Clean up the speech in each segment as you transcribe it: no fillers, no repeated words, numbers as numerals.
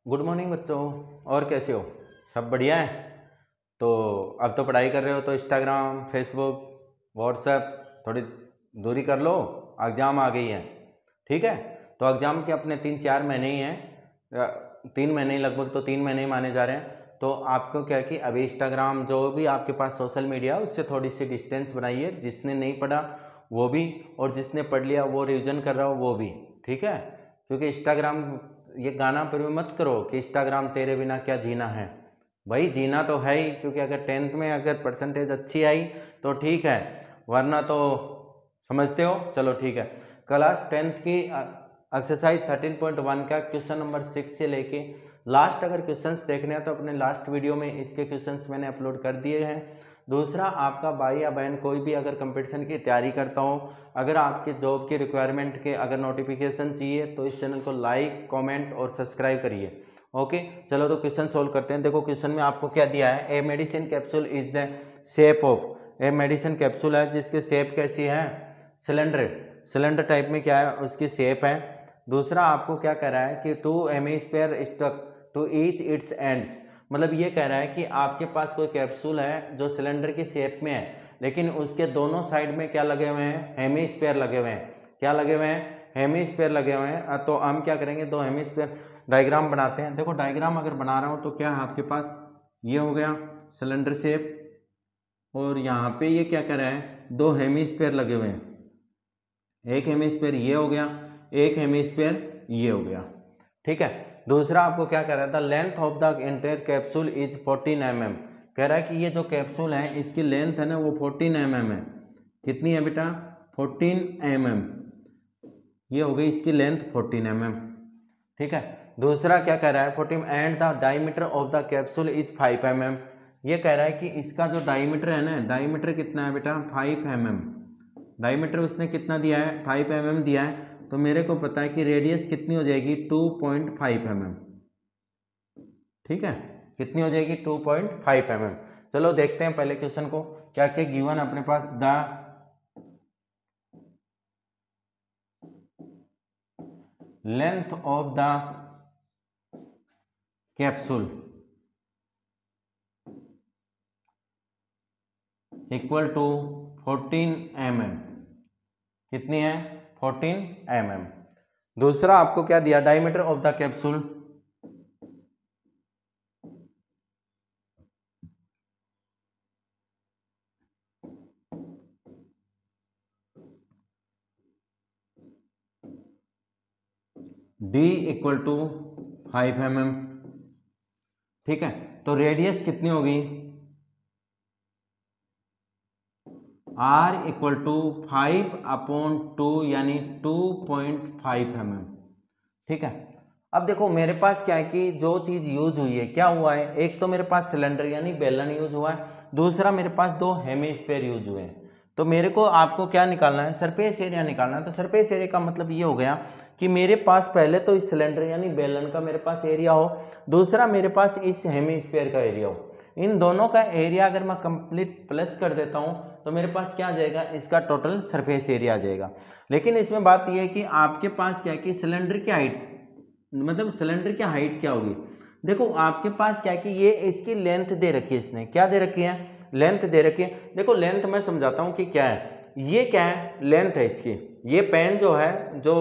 Good morning बच्चों। और कैसे हो? सब बढ़िया है। तो अब तो पढ़ाई कर रहे हो तो इंस्टाग्राम, फेसबुक, व्हाट्सएप थोड़ी दूरी कर लो। एग्ज़ाम आ गई है, ठीक है। तो एग्ज़ाम के अपने 3-4 महीने ही हैं, 3 महीने ही लगभग, तो 3 महीने ही माने जा रहे हैं। तो आपको क्या कि अभी इंस्टाग्राम जो भी आपके पास सोशल मीडिया उससे थोड़ी सी डिस्टेंस बनाइए। जिसने नहीं पढ़ा वो भी, और जिसने पढ़ लिया वो रिविजन कर रहा हो वो भी, ठीक है। क्योंकि इंस्टाग्राम, ये गाना पर मत करो कि इंस्टाग्राम तेरे बिना क्या जीना है। भाई जीना तो है ही, क्योंकि अगर 10th में अगर परसेंटेज अच्छी आई तो ठीक है, वरना तो समझते हो। चलो ठीक है। क्लास 10th की एक्सरसाइज 13.1 का क्वेश्चन नंबर 6 से लेके लास्ट अगर क्वेश्चंस देखने हैं तो अपने लास्ट वीडियो में इसके क्वेश्चंस मैंने अपलोड कर दिए हैं। दूसरा, आपका भाई या बहन कोई भी अगर कंपटीशन की तैयारी करता हो, अगर आपके जॉब की रिक्वायरमेंट के अगर नोटिफिकेशन चाहिए तो इस चैनल को लाइक, कमेंट और सब्सक्राइब करिए। ओके, चलो तो क्वेश्चन सोल्व करते हैं। देखो क्वेश्चन में आपको क्या दिया है, a medicine capsule is the shape of, a medicine capsule है जिसकी शेप कैसी है, सिलेंडर टाइप में क्या है उसकी शेप है। दूसरा आपको क्या कह रहा है कि two hemisphere stuck to each its ends, मतलब ये कह रहा है कि आपके पास कोई कैप्सूल है जो सिलेंडर की शेप में है, लेकिन उसके दोनों साइड में क्या लगे हुए हैं, हेमिस्फीयर लगे हुए हैं। क्या लगे हुए हैं, हेमिस्फीयर लगे हुए हैं। तो हम क्या करेंगे, दो हेमिस्फीयर डायग्राम बनाते हैं। देखो डायग्राम अगर बना रहा हूँ तो क्या है आपके पास, ये हो गया सिलेंडर शेप, और यहाँ पे ये क्या कर रहा है, दो हेमिस्फीयर लगे हुए हैं। एक हेमिस्फीयर ये हो गया, एक हेमिस्फीयर ये हो गया, ठीक है। दूसरा आपको क्या कह रहा था, length of the entire capsule is 14 mm। कह रहा है कि ये जो कैप्सूल है इसकी लेंथ है ना वो 14 mm है। कितनी है बेटा, 14 mm। ये हो गई इसकी लेंथ 14 mm, ठीक है। दूसरा क्या कह रहा है, 14 and the diameter of the capsule is 5 mm। ये कह रहा है कि इसका जो डायमीटर है ना, डायमीटर कितना है बेटा, 5 mm। डायमीटर उसने कितना दिया है, 5 mm दिया है। तो मेरे को पता है कि रेडियस कितनी हो जाएगी, 2.5 mm, ठीक है। कितनी हो जाएगी, 2.5 mm। चलो देखते हैं पहले क्वेश्चन को, क्या क्या गिवन अपने पास। The length of the capsule equal to 14 mm। कितनी है, 14 mm। दूसरा आपको क्या दिया, diameter of the capsule d equal to 5 mm, ठीक है। तो रेडियस कितनी होगी, r इक्वल टू 5/2 यानी 2.5 mm, ठीक है। अब देखो मेरे पास क्या है कि जो चीज यूज हुई है, क्या हुआ है, एक तो मेरे पास सिलेंडर यानी बेलन यूज हुआ है, दूसरा मेरे पास दो हेमिस्फीयर यूज हुए हैं। तो मेरे को आपको क्या निकालना है, सरफेस एरिया निकालना है। तो सरफेस एरिया का मतलब ये हो गया कि मेरे पास पहले तो इस सिलेंडर यानी बेलन का मेरे पास एरिया हो, दूसरा मेरे पास इस हेमिस्फीयर का एरिया हो। इन दोनों का एरिया अगर मैं कंप्लीट प्लस कर देता हूं तो मेरे पास क्या आ जाएगा, इसका टोटल सरफेस एरिया आ जाएगा। लेकिन इसमें बात यह है कि आपके पास क्या है कि सिलेंडर की हाइट, मतलब सिलेंडर की हाइट क्या होगी। देखो आपके पास क्या है कि ये इसकी लेंथ दे रखी है, इसने क्या दे रखी है, लेंथ दे रखी है। देखो लेंथ मैं समझाता हूँ कि क्या है, ये क्या है, लेंथ है इसकी। ये पेन जो है, जो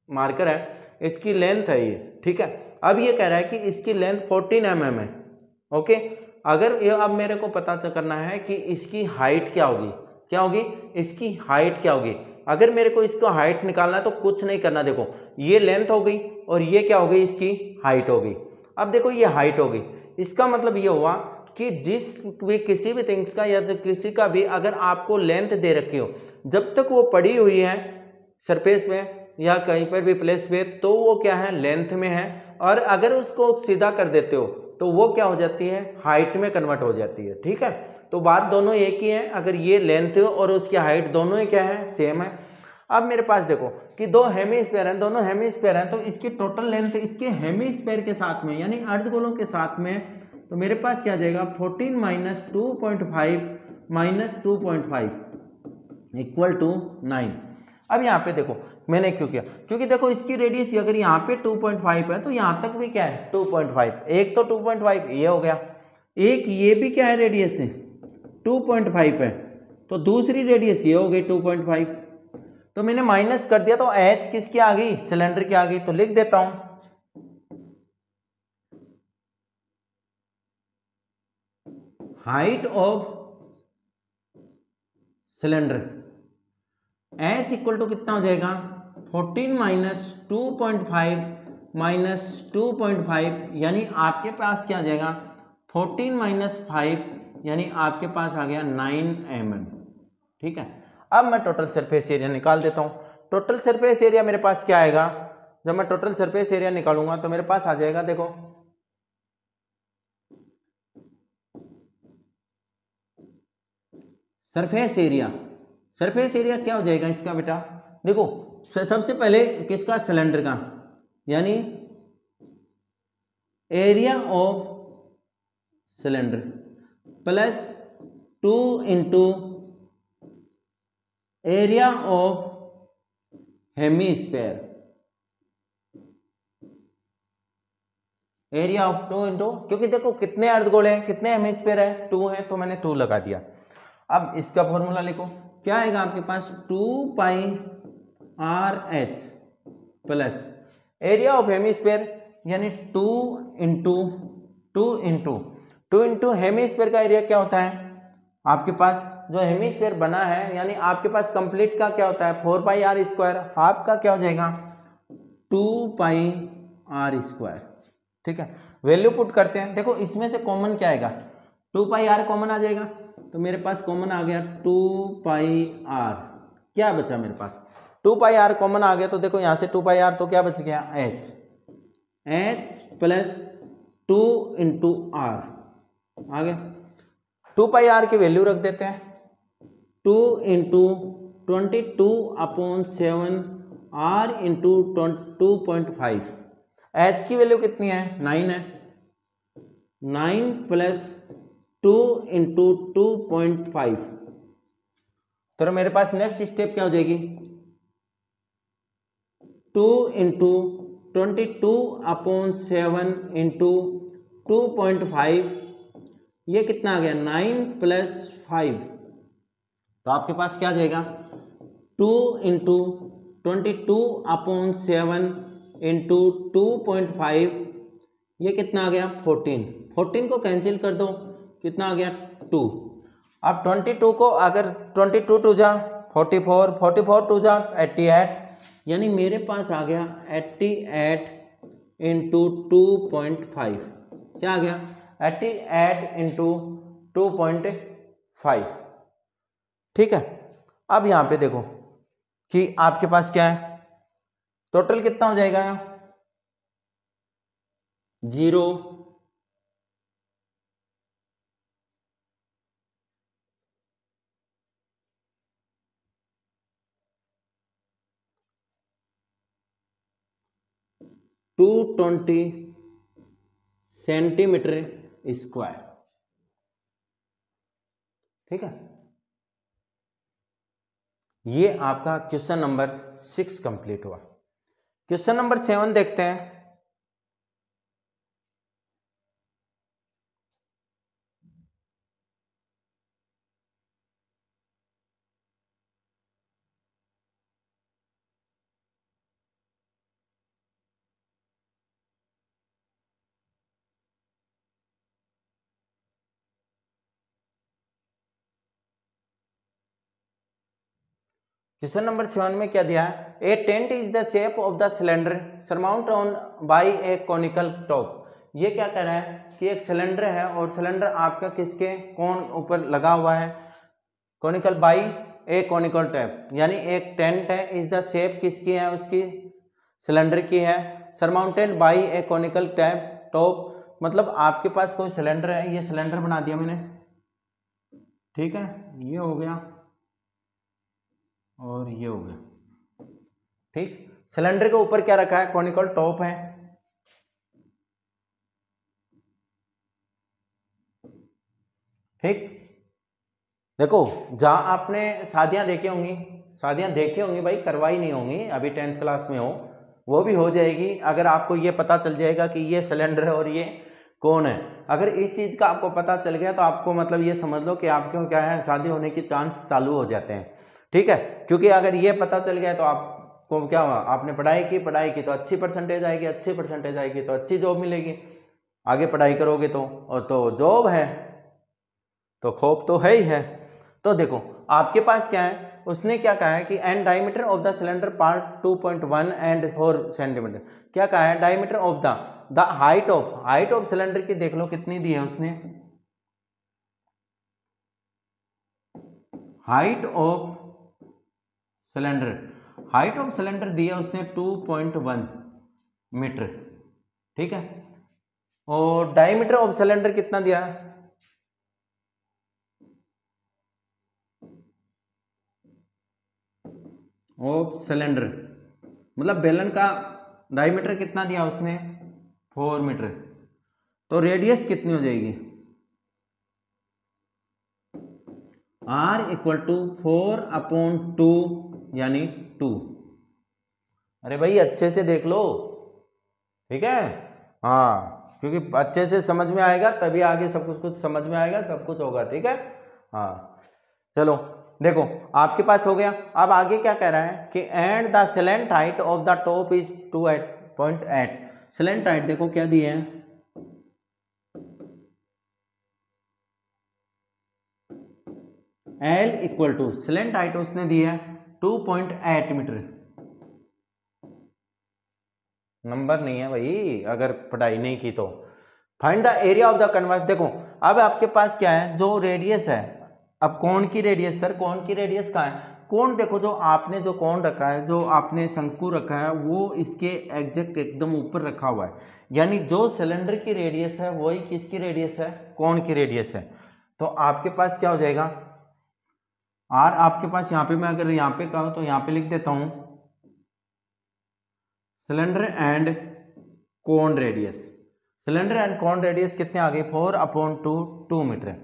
मार्कर है, इसकी लेंथ है ये, ठीक है। अब ये कह रहा है कि इसकी लेंथ 14 mm है, ओके। अगर ये अब मेरे को पता करना है कि इसकी हाइट क्या होगी, क्या होगी, इसकी हाइट क्या होगी। अगर मेरे को इसको हाइट निकालना है तो कुछ नहीं करना, देखो ये लेंथ हो गई और ये क्या हो गई, इसकी हाइट हो गई। अब देखो ये हाइट हो गई, इसका मतलब ये हुआ कि जिस भी किसी भी थिंग्स का या तो किसी का भी अगर आपको लेंथ दे रखी हो, जब तक वो पड़ी हुई है सरफेस पे या कहीं पर भी प्लेस पे, तो वो क्या है, लेंथ में है। और अगर उसको सीधा कर देते हो तो वो क्या हो जाती है, हाइट में कन्वर्ट हो जाती है, ठीक है। तो बात दोनों एक ही है, अगर ये लेंथ और उसकी हाइट दोनों ही क्या है, सेम है। अब मेरे पास देखो कि दो हेमिस्फीयर हैं, दोनों हेमिस्फीयर हैं, तो इसकी टोटल लेंथ इसके हेमिस्फीयर के साथ में यानी अर्धगोलों के साथ में, तो मेरे पास क्या आ जाएगा, 14 माइनस 2.5 माइनस 2.5 इक्वल टू 9। अब यहाँ पे देखो मैंने क्यों किया, क्योंकि देखो इसकी रेडियस अगर यहाँ पे 2.5 है तो यहाँ तक भी क्या है 2.5, एक तो 2.5 ये हो गया, एक ये भी क्या है रेडियस है 2.5 है, तो दूसरी रेडियस ये हो गई 2.5। तो मैंने माइनस कर दिया तो एच किसकी आ गई, सिलेंडर की आ गई। तो लिख देता हूं height of cylinder H equal to कितना हो जाएगा 14 माइनस 2.5 माइनस 2.5, यानी आपके पास क्या आ जाएगा 14 माइनस 5, यानी आपके पास आ गया 9 mm। ठीक है, अब मैं टोटल सरफेस एरिया निकाल देता हूं। टोटल सरफेस एरिया मेरे पास क्या आएगा, जब मैं टोटल सरफेस एरिया निकालूंगा तो मेरे पास आ जाएगा, देखो सरफेस एरिया, सरफेस एरिया क्या हो जाएगा इसका बेटा, देखो सबसे पहले किसका, सिलेंडर का, यानी area of cylinder plus 2 into area of hemisphere, area of 2 into, क्योंकि देखो कितने अर्धगोले हैं, कितने हेमीस्फेयर है 2 है, तो मैंने 2 लगा दिया। अब इसका फॉर्मूला लिखो, क्या आएगा आपके पास 2 pi R H plus area of hemisphere, यानी 2 इंटू 2 इंटू हेमीस्फेयर का एरिया क्या होता है आपके पास, जो हेमीस्फेयर बना है, यानी आपके पास कंप्लीट का क्या होता है 4 पाई आर स्क्वायर, हाफ का क्या हो जाएगा 2 पाई आर स्क्वायर। ठीक है, वैल्यू पुट करते हैं, देखो इसमें से कॉमन क्या आएगा 2 पाई आर कॉमन आ जाएगा, तो मेरे पास कॉमन आ गया 2 पाई आर, क्या बचा मेरे पास 2 पाई आर कॉमन आ गया, तो देखो यहां से 2 पाई आर, तो क्या बच गया एच प्लस 2 इंटू आर आ गया। 2 पाई आर की वैल्यू रख देते हैं 2 इंटू 22/7 आर इंटू 2.5, एच की वैल्यू कितनी है 9 है, 9 प्लस 2 इंटू 2.5, तो मेरे पास नेक्स्ट स्टेप क्या हो जाएगी 2 इंटू 22/7 इंटू 2.5, ये कितना आ गया 9 प्लस 5, तो आपके पास क्या आ जाएगा 2 इंटू 22/7 इंटू 2.5, ये कितना आ गया 14 को कैंसिल कर दो, कितना आ गया 2। अब 22 को अगर 22 टू जा 44, 44 टू जा 88, यानी मेरे पास आ गया 88 इंटू 2.5, क्या आ गया 88 इंटू 2.5। ठीक है, अब यहां पे देखो कि आपके पास क्या है, टोटल कितना हो जाएगा 0 220 सेंटीमीटर स्क्वायर। ठीक है, ये आपका क्वेश्चन नंबर 6 कंप्लीट हुआ। क्वेश्चन नंबर 7 देखते हैं। क्वेश्चन नंबर 7 में क्या दिया है, a tent is the shape of the cylinder surmount on by a conical top. ये क्या कह रहा है कि एक सिलेंडर है और सिलेंडर आपका किसके कौन ऊपर लगा हुआ है, conical by a conical top, यानी एक टेंट है, इज द शेप किसकी है उसकी सिलेंडर की है, surmounted by a conical top, मतलब आपके पास कोई सिलेंडर है, ये सिलेंडर बना दिया मैंने। ठीक है, ये हो गया और ये हो गया। ठीक, सिलेंडर के ऊपर क्या रखा है कॉनिकल टॉप है। ठीक, देखो जहां आपने शादियां देखी होंगी शादियां देखी होंगी भाई, करवाई नहीं होंगी, अभी 10th क्लास में हो, वो भी हो जाएगी अगर आपको ये पता चल जाएगा कि ये सिलेंडर है और ये कौन है। अगर इस चीज़ का आपको पता चल गया तो आपको मतलब ये समझ लो कि आपको क्या है, शादी होने की चांस चालू हो जाते हैं, ठीक है। क्योंकि अगर ये पता चल गया तो आपको क्या हुआ, आपने पढ़ाई की तो अच्छी परसेंटेज आएगी, अच्छी परसेंटेज आएगी तो अच्छी जॉब मिलेगी, आगे पढ़ाई करोगे तो, और तो जॉब है तो खौफ तो है ही है। तो देखो आपके पास क्या है, उसने क्या कहा है कि and diameter of the cylinder part 2.1 and 4 centimetre. क्या कहा है, diameter of the height of cylinder की देख लो कितनी दी है उसने, हाइट ऑफ सिलेंडर दिया उसने 2.1 मीटर, ठीक है। और डायमीटर ऑफ सिलेंडर कितना दिया है, ऑफ सिलेंडर मतलब बेलन का डायमीटर कितना दिया उसने, 4 मीटर। तो रेडियस कितनी हो जाएगी, R इक्वल टू 4/2 यानी 2। अरे भाई अच्छे से देख लो, ठीक है, हाँ, क्योंकि अच्छे से समझ में आएगा तभी आगे सब कुछ समझ में आएगा, सब कुछ होगा, ठीक है। हाँ चलो देखो आपके पास हो गया। अब आगे क्या कह रहा है कि and the slant height of the top is 2.8। Slant height देखो क्या दी है, L equal to slant height उसने दी है 2.8 मीटर। नंबर नहीं है भाई अगर पढ़ाई नहीं की तो। Find the area of the converse. देखो अब आपके पास क्या है, जो रेडियस है, अब कोण की रेडियस, सर कोण की रेडियस कहाँ है, कोण देखो जो आपने जो कोण रखा है, जो आपने शंकु रखा है वो इसके एग्जैक्ट एकदम ऊपर रखा हुआ है, यानी जो सिलेंडर की रेडियस है वही किसकी रेडियस है, कोण की रेडियस है। तो आपके पास क्या हो जाएगा, आर आपके पास यहाँ पे, मैं अगर यहाँ पे कहूँ तो यहाँ पे लिख देता हूँ सिलेंडर एंड कोण रेडियस। सिलेंडर एंड कोण रेडियस कितने आ गए, 4/2 2 मीटर।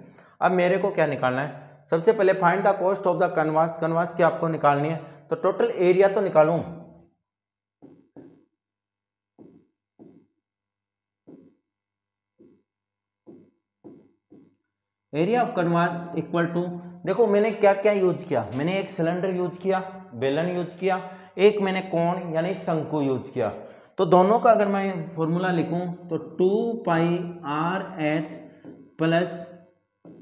अब मेरे को क्या निकालना है, सबसे पहले find the cost of the canvas. Canvas की आपको निकालनी है तो टोटल एरिया तो निकालूं, area of canvas equal to, देखो मैंने क्या क्या यूज किया, मैंने एक सिलेंडर यूज किया, बेलन यूज किया, एक मैंने कोण यानी शंकु यूज किया। तो दोनों का अगर मैं फॉर्मूला लिखूं तो 2πRH प्लस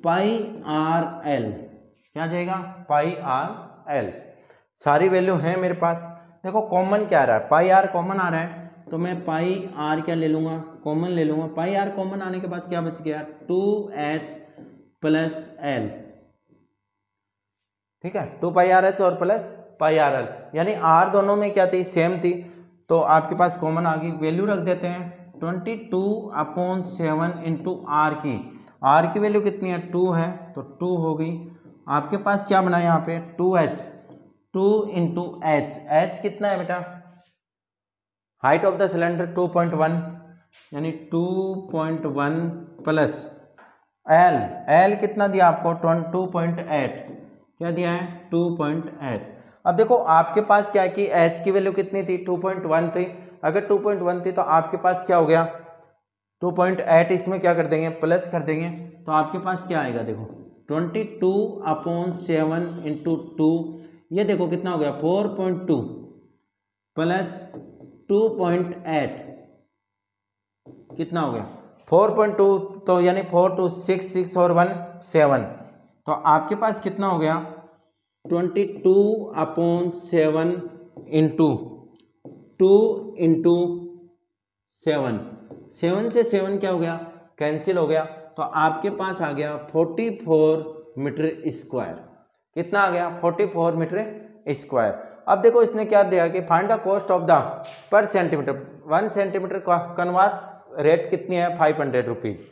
πRL, क्या जाएगा, πRL। सारी वैल्यू है मेरे पास। देखो कॉमन क्या आ रहा है, πR कॉमन आ रहा है तो मैं πR क्या ले लूंगा, कॉमन ले लूंगा। πR कॉमन आने के बाद क्या बच गया, 2H प्लस L, ठीक है, 2πRH और प्लस πRL, यानी R दोनों में क्या थी, सेम थी। तो आपके पास कॉमन आ गई, वैल्यू रख देते हैं 22/7 इंटू R की वैल्यू कितनी है, 2 है तो 2 हो गई। आपके पास क्या बना यहाँ पे 2H, 2 इंटू H कितना है बेटा, हाइट ऑफ द सिलेंडर 2.1 यानी 2.1 प्लस L कितना दिया आपको 2.8, क्या दिया है 2.8। अब देखो आपके पास क्या है कि H की वैल्यू कितनी थी, 2.1 थी। अगर 2.1 थी तो आपके पास क्या हो गया, 2.8 इसमें क्या कर देंगे, प्लस कर देंगे, तो आपके पास क्या आएगा, देखो 22/7 इंटू 2, ये देखो कितना हो गया 4.2 प्लस 2.8 कितना हो गया 4.2, तो यानी 4 2 6 और 1 7, तो आपके पास कितना हो गया 22/7 इंटू 2 इंटू 7, 7 से 7 क्या हो गया, कैंसिल हो गया, तो आपके पास आ गया 44 मीटर स्क्वायर। कितना आ गया 44 मीटर स्क्वायर। अब देखो इसने क्या दिया कि find the cost of the पर सेंटीमीटर, 1 सेंटीमीटर का कन्वास रेट कितनी है, 500 रुपीज।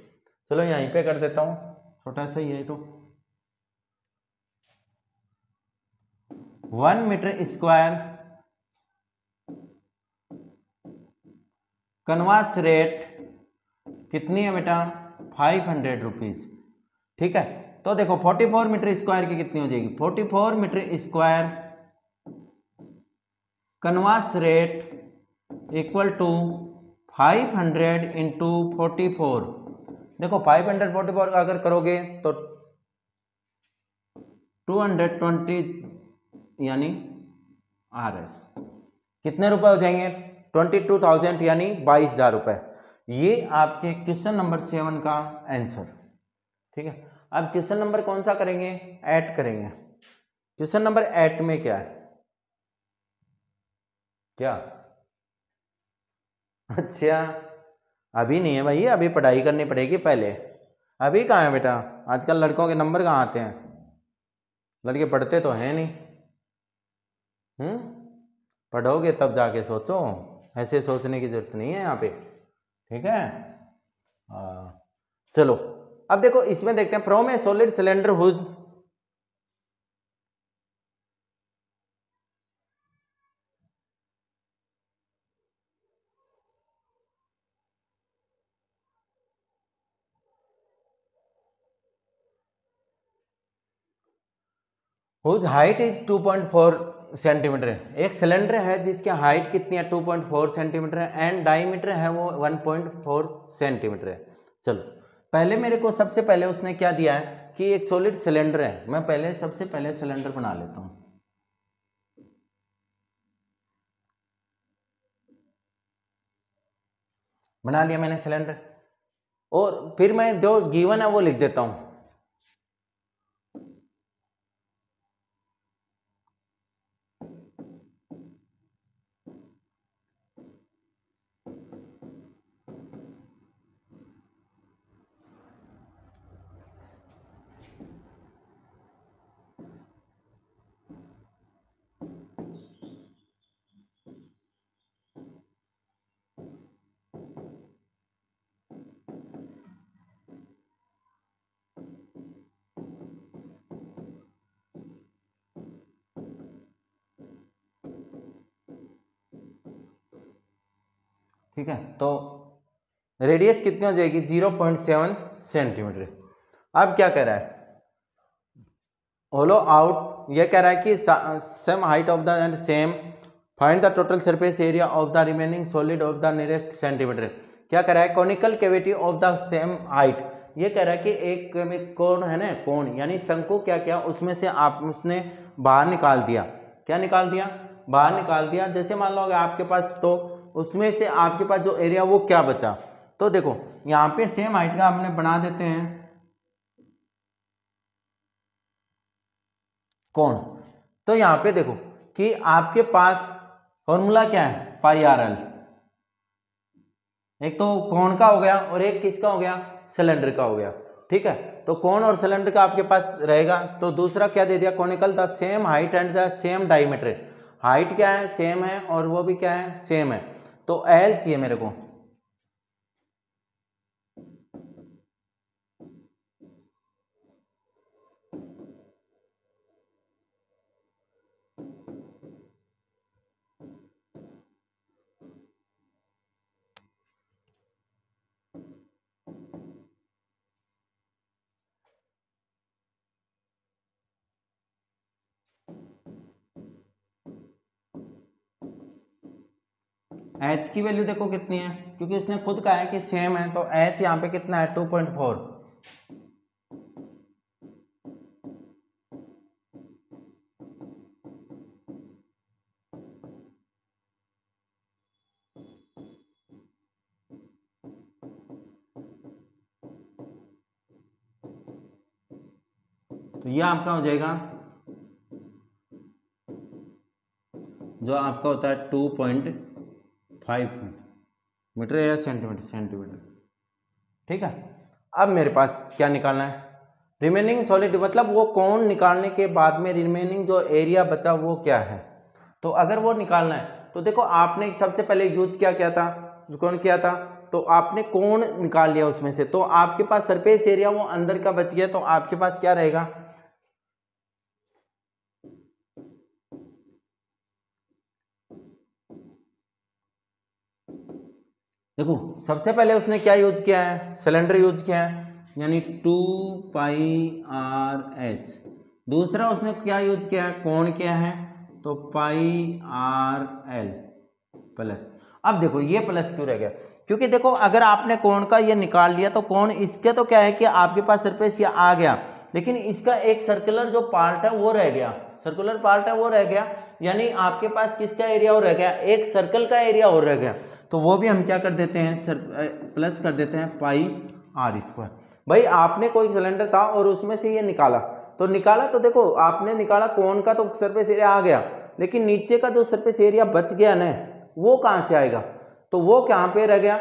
चलो यहीं पे कर देता हूँ, छोटा सा ही है तो 1 मीटर स्क्वायर कन्वास रेट कितनी है बेटा, 500 रुपीज, ठीक है। तो देखो 44 मीटर स्क्वायर की कितनी हो जाएगी, 44 metre square converse rate equal to 500 into 44। देखो 544 का अगर करोगे तो 220 यानी RS कितने रुपए हो जाएंगे? 22,000 यानी 22,000 रुपए। ये आपके क्वेश्चन नंबर 7 का आंसर। ठीक है, अब क्वेश्चन नंबर कौन सा करेंगे? 8 करेंगे। क्वेश्चन नंबर 8 में क्या है? क्या? अच्छा, अभी नहीं है भाई, अभी पढ़ाई करनी पड़ेगी पहले। अभी कहाँ है बेटा? आजकल लड़कों के नंबर कहाँ आते हैं? लड़के पढ़ते तो हैं नहीं। पढ़ोगे तब जाके सोचो, ऐसे सोचने की जरूरत नहीं है यहाँ पे। ठीक है, चलो अब देखो इसमें देखते हैं। From a solid cylinder whose whose height is 2.4 centimetre. एक सिलेंडर है जिसकी हाइट कितनी है? 2.4 सेंटीमीटर है एंड डायमीटर है वो 1.4 सेंटीमीटर है। चलो पहले मेरे को सबसे पहले उसने क्या दिया है कि एक सॉलिड सिलेंडर है। मैं पहले सबसे पहले सिलेंडर बना लेता हूं। बना लिया मैंने सिलेंडर, और फिर मैं जो गिवन है वो लिख देता हूं। ठीक है, तो रेडियस कितनी हो जाएगी? 0.7 सेंटीमीटर। अब क्या कह रहा है? होलो आउट, ये कह रहा है कि same height of the end same find the total surface area of the remaining solid of the nearest centimetre. क्या कह रहा है? Conical cavity of the same height. ये कह रहा है कि एक कोण है ना, कोण यानी शंकु, क्या क्या उसमें से आप उसने बाहर निकाल दिया। क्या निकाल दिया? बाहर निकाल दिया। जैसे मान लो अगर आपके पास, तो उसमें से आपके पास जो एरिया वो क्या बचा? तो देखो यहाँ पे सेम हाइट का हमने बना देते हैं कोण। तो यहाँ पे देखो कि आपके पास फॉर्मूला क्या है? पाई आर एल। एक तो कोण का हो गया और एक किसका हो गया? सिलेंडर का हो गया। ठीक है, तो कोण और सिलेंडर का आपके पास रहेगा। तो दूसरा क्या दे दिया? Conical the same height and the same diameter. Height क्या है? सेम है, और वो भी क्या है? सेम है। तो एल चाहिए मेरे को। एच की वैल्यू देखो कितनी है, क्योंकि उसने खुद कहा है कि सेम है। तो एच यहाँ पे कितना है? 2.4। तो ये आपका हो जाएगा जो आपका होता है 2.5 मीटर या सेंटीमीटर, सेंटीमीटर। ठीक है, अब मेरे पास क्या निकालना है? रिमेनिंग सॉलिड, मतलब वो कोण निकालने के बाद में रिमेनिंग जो एरिया बचा वो क्या है। तो अगर वो निकालना है तो देखो आपने सबसे पहले यूज क्या किया था? कौन किया था? तो आपने कोण निकाल लिया उसमें से, तो आपके पास सरफेस एरिया वो अंदर का बच गया। तो आपके पास क्या रहेगा? देखो सबसे पहले उसने क्या यूज किया है? सिलेंडर यूज किया है, यानी 2 पाई आर एच। दूसरा उसने क्या यूज किया है? कोण किया है तो पाई आर एल प्लस। अब देखो ये प्लस क्यों रह गया, क्योंकि देखो अगर आपने कोण का ये निकाल लिया तो कोण इसके तो क्या है कि आपके पास सरफेस ये आ गया, लेकिन इसका एक सर्कुलर जो पार्ट है वो रह गया, सर्कुलर पार्ट है वो रह गया, यानी आपके पास किसका एरिया और रह गया, एक सर्कल का एरिया और रह गया। तो वो भी हम क्या कर देते हैं, प्लस कर देते हैं पाई आर स्क्वायर। भाई आपने कोई सिलेंडर था और उसमें से ये निकाला, तो देखो आपने निकाला कोण का तो सरफेस एरिया आ गया, लेकिन नीचे का जो सरफेस एरिया बच गया ना वो कहाँ से आएगा, तो वो कहाँ पे रह गया,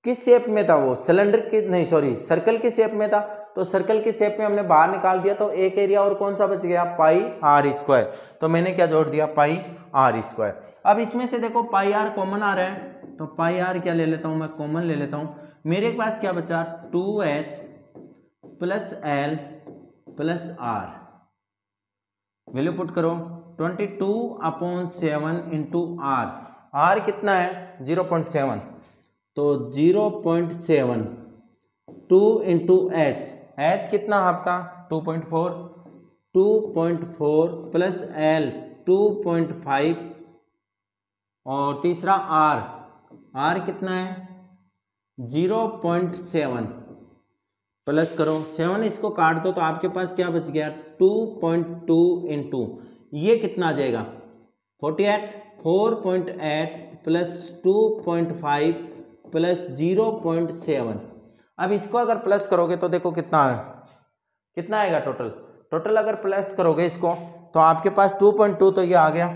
किस शेप में था वो, सिलेंडर की नहीं सॉरी सर्कल की शेप में था, तो सर्कल की शेप में हमने बाहर निकाल दिया, तो एक एरिया और कौन सा बच गया, पाई आर स्क्वायर। तो मैंने क्या जोड़ दिया, पाई आर स्क्वायर। अब इसमें से देखो पाई आर कॉमन आ रहा है, तो पाई आर क्या ले लेता हूं मैं, कॉमन ले लेता हूं। मेरे पास क्या बचा, 2h plus L plus R, value put करो 22/7 इंटू आर, आर कितना है 0.7, तो 0.7 2 इंटू एच, एच कितना आपका 2.4, 2.4 प्लस एल 2.5 और तीसरा आर, आर कितना है 0.7 प्लस करो 7, इसको काट दो तो आपके पास क्या बच गया 2.2 इंटू ये कितना आ जाएगा 48, 4.8 प्लस 2.5 प्लस 0.7। अब इसको अगर प्लस करोगे तो देखो कितना है, कितना आएगा टोटल अगर प्लस करोगे इसको तो आपके पास 2.2 तो ये आ गया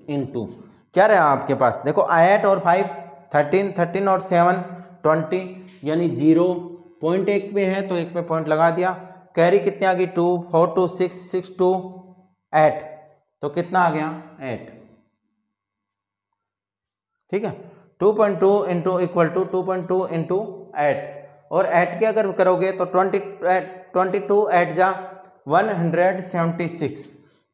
इनटू क्या रहा आपके पास, देखो 8 और 5 13, 13 और 7 20, यानी 0.1 पे है तो एक पे पॉइंट लगा दिया, कैरी कितनी आ गई 2, 4 2 6 6 2 8, तो कितना आ गया 8, ठीक है 2.2 इंटू इक्वल टू 2.2 इंटू 8, और 8 के अगर करोगे तो 22 8 जा 176,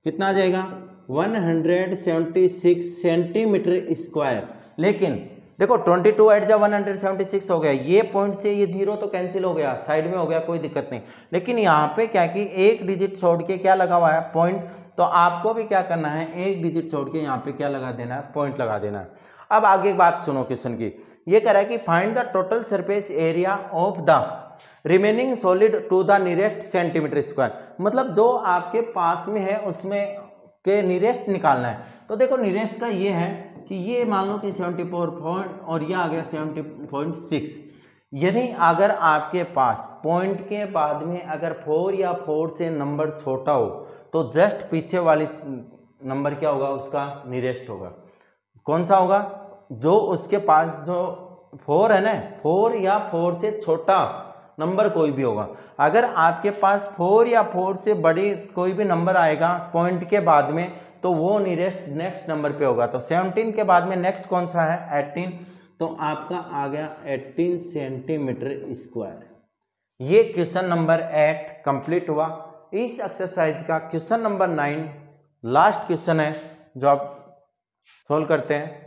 कितना आ जाएगा 176 सेंटीमीटर स्क्वायर। लेकिन देखो 22 8 जा 176 हो गया, ये पॉइंट से ये जीरो तो कैंसिल हो गया, साइड में हो गया, कोई दिक्कत नहीं, लेकिन यहाँ पे क्या कि एक डिजिट छोड़ के क्या लगा हुआ है पॉइंट, तो आपको भी क्या करना है एक डिजिट छोड़ के यहाँ पे क्या लगा देना है, पॉइंट लगा देना है। अब आगे बात सुनो क्वेश्चन की, ये कह रहा है कि find the total surface area of the remaining solid to the nearest centimetre square, मतलब जो आपके पास में है उसमें के नियरेस्ट निकालना है। तो देखो नियरेस्ट का ये है कि ये मान लो कि 74 पॉइंट और ये आ गया 70.6, यानी अगर आपके पास पॉइंट के बाद में अगर 4 या 4 से नंबर छोटा हो तो जस्ट पीछे वाली नंबर क्या होगा, उसका नियरेस्ट होगा। कौन सा होगा, जो उसके पास जो 4 है ना, 4 या 4 से छोटा नंबर कोई भी होगा। अगर आपके पास 4 या 4 से बड़ी कोई भी नंबर आएगा पॉइंट के बाद में तो वो नियरेस्ट नेक्स्ट नंबर पे होगा। तो 17 के बाद में नेक्स्ट कौन सा है 18, तो आपका आ गया 18 सेंटीमीटर स्क्वायर। ये क्वेश्चन नंबर 8 कंप्लीट हुआ। इस एक्सरसाइज का क्वेश्चन नंबर 9 लास्ट क्वेश्चन है जो आप सोल्व करते हैं।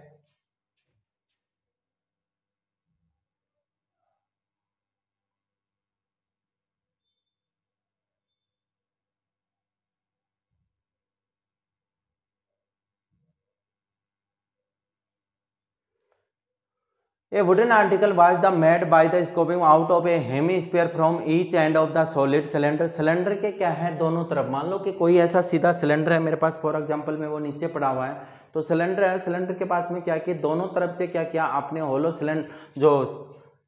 A wooden article was the made by the scooping out of a hemisphere from each end of the solid cylinder। Cylinder के क्या है दोनों तरफ, मान लो कि कोई ऐसा सीधा सिलेंडर है मेरे पास, फॉर एग्जांपल में वो नीचे पड़ा हुआ है, तो सिलेंडर है, सिलेंडर के पास में क्या किया दोनों तरफ से क्या किया आपने होलो सिलेंडर जो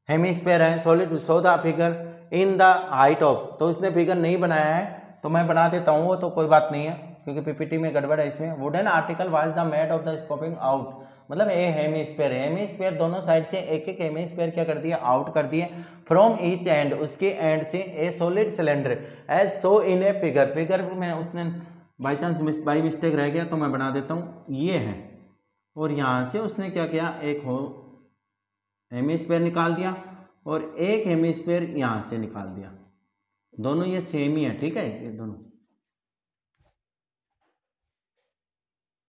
हेमिस्फीयर है solid show the figure in the height of, तो उसने फिगर नहीं बनाया है तो मैं बना देता हूँ, वो तो कोई बात नहीं है क्योंकि पीपीटी में गड़बड़ है इसमें। Wooden article was the made of the scoping out, मतलब ए हेमिस्फीयर, हेमिस्फीयर दोनों साइड से एक एक हेमिस्फीयर क्या कर दिया आउट कर दिए, फ्रॉम ईच एंड उसके एंड से a solid cylinder as so in a figure, figure में उसने बाई चांस बाई मिस्टेक रह गया तो मैं बना देता हूँ, ये है, और यहाँ से उसने क्या किया एक हेमिस्फीयर निकाल दिया और एक हेमिस्फीयर यहाँ से निकाल दिया, दोनों ये सेम ही है, ठीक है ये दोनों।